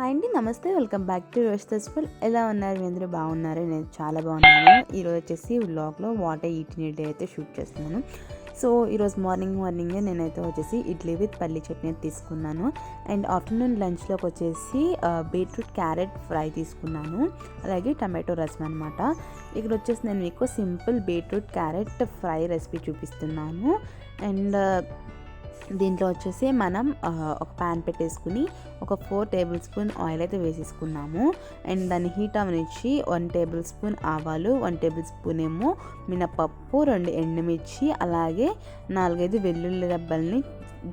Hi అండి, నమస్తే. Welcome back to Roche festival. ఎలా ఉన్నారు? మీ అందరూ బాగున్నారు? నేను చాలా బాగున్నాను. ఈరోజు వచ్చేసి వ్లాగ్లో what I eat in a day అయితే షూట్ చేస్తున్నాను. సో ఈరోజు మార్నింగే నేనైతే వచ్చేసి ఇడ్లీ విత్ పల్లి చట్నీ తీసుకున్నాను. అండ్ ఆఫ్టర్నూన్ లంచ్లోకి వచ్చేసి బీట్రూట్ క్యారెట్ ఫ్రై తీసుకున్నాను, అలాగే టమాటో రసం అనమాట. ఇక్కడ వచ్చేసి నేను మీకు simple beetroot carrot fry recipe చూపిస్తున్నాను. అండ్ దీంట్లో వచ్చేసి మనం ఒక ప్యాన్ పెట్టేసుకుని ఒక 4 టేబుల్ స్పూన్ ఆయిల్ అయితే వేసేసుకున్నాము. అండ్ దాన్ని హీట్ అవనిచ్చి 1 టేబుల్ స్పూన్ ఆవాలు, 1 టేబుల్ స్పూన్ ఏమో మినపప్పు, 2 ఎండుమిర్చి, అలాగే 4-5 వెల్లుల్లి రెబ్బల్ని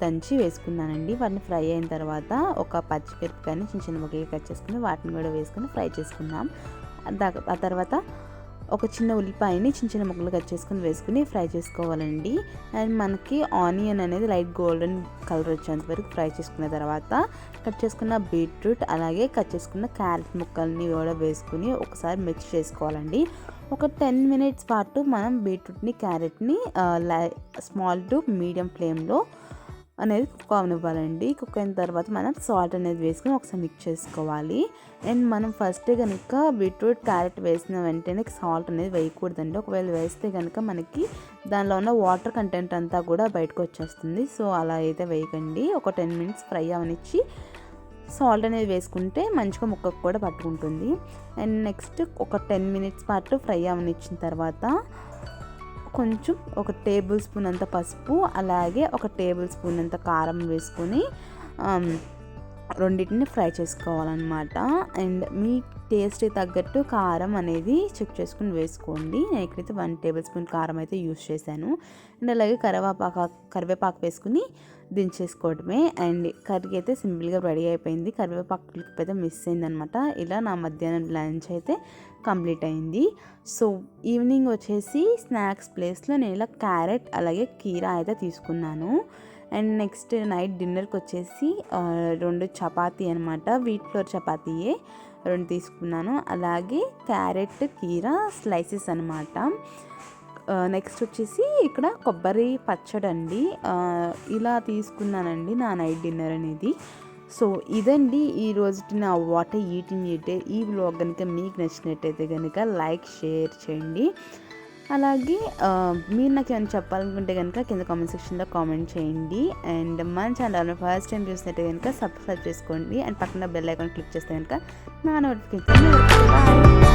దంచి వేసుకున్నానండి. వాటిని ఫ్రై అయిన తర్వాత ఒక పచ్చిమిరపకాయని చిన్న ముక్కలు కట్ చేసుకుని వాటిని కూడా వేసుకుని ఫ్రై చేసుకున్నాం. ఆ తర్వాత ఒక చిన్న ఉల్లిపాయని చిన్న ముక్కలు కట్ చేసుకుని వేసుకుని ఫ్రై చేసుకోవాలండి. అండ్ మనకి ఆనియన్ అనేది లైట్ గోల్డెన్ కలర్ వచ్చేంత వరకు ఫ్రై చేసుకున్న తర్వాత కట్ చేసుకున్న బీట్రూట్ అలాగే కట్ చేసుకున్న క్యారెట్ ముక్కల్ని కూడా వేసుకుని ఒకసారి మిక్స్ చేసుకోవాలండి. ఒక 10 మినిట్స్ పాటు మనం బీట్రూట్ని క్యారెట్ని స్మాల్ టు మీడియం ఫ్లేమ్లో అనేది కుక్ అవనివ్వాలండి. కుక్ అయిన తర్వాత మనం సాల్ట్ అనేది వేసుకొని ఒకసారి మిక్స్ చేసుకోవాలి. అండ్ మనం ఫస్ట్ కనుక బీట్రూట్ క్యారెట్ వేసిన వెంటనే సాల్ట్ అనేది వేయకూడదండి. ఒకవేళ వేస్తే కనుక మనకి దానిలో ఉన్న వాటర్ కంటెంట్ అంతా కూడా బయటకు వచ్చేస్తుంది. సో అలా అయితే వేయకండి. ఒక 10 మినిట్స్ ఫ్రై అవనిచ్చి సాల్ట్ అనేది వేసుకుంటే మంచిగా ముక్కకు కూడా పట్టుకుంటుంది. అండ్ నెక్స్ట్ ఒక 10 మినిట్స్ పాటు ఫ్రై అవనిచ్చిన తర్వాత కొంచెం ఒక టేబుల్ స్పూన్ అంత పసుపు అలాగే ఒక టేబుల్ స్పూన్ అంత కారం వేసుకొని రెండింటిని ఫ్రై చేసుకోవాలన్నమాట. అండ్ మీ టేస్ట్కి తగ్గట్టు కారం అనేది చెక్ చేసుకుని వేసుకోండి. నేను ఇక్కడైతే 1 టేబుల్ స్పూన్ కారం అయితే యూస్ చేశాను. అండ్ అలాగే కరివేపాకు వేసుకుని దించేసుకోవడమే. అండ్ కర్రీ అయితే సింపుల్గా రెడీ అయిపోయింది. కరివేపాకు అయితే మిస్ అయిందనమాట. ఇలా నా మధ్యాహ్నం లంచ్ అయితే కంప్లీట్ అయింది. సో ఈవినింగ్ వచ్చేసి స్నాక్స్ ప్లేస్లో నేను ఇలా క్యారెట్ అలాగే కీరా అయితే తీసుకున్నాను. అండ్ నెక్స్ట్ నైట్ డిన్నర్కి వచ్చేసి 2 చపాతీ అనమాట, వీట్ ఫ్లోర్ చపాతీయే 2 తీసుకున్నాను, అలాగే క్యారెట్ కీరా స్లైసెస్ అనమాట. నెక్స్ట్ వచ్చేసి ఇక్కడ కొబ్బరి పచ్చడి అండి, ఇలా తీసుకున్నానండి నా నైట్ డిన్నర్ అనేది. సో ఇదండి ఈరోజు నా what I eat in a day. ఈ వ్లాగ్ కనుక మీకు నచ్చినట్టయితే కనుక లైక్ షేర్ చేయండి. అలాగే మీరు నాకు ఏమైనా చెప్పాలనుకుంటే కనుక కింద కామెంట్ సెక్షన్లో కామెంట్ చేయండి. అండ్ మన ఛానల్ ఫస్ట్ టైం చూసినట్టే కనుక సబ్స్క్రైబ్ చేసుకోండి. అండ్ పక్కన బెల్ ఐకాన్ క్లిక్ చేస్తే కనుక నా నోటిఫికేషన్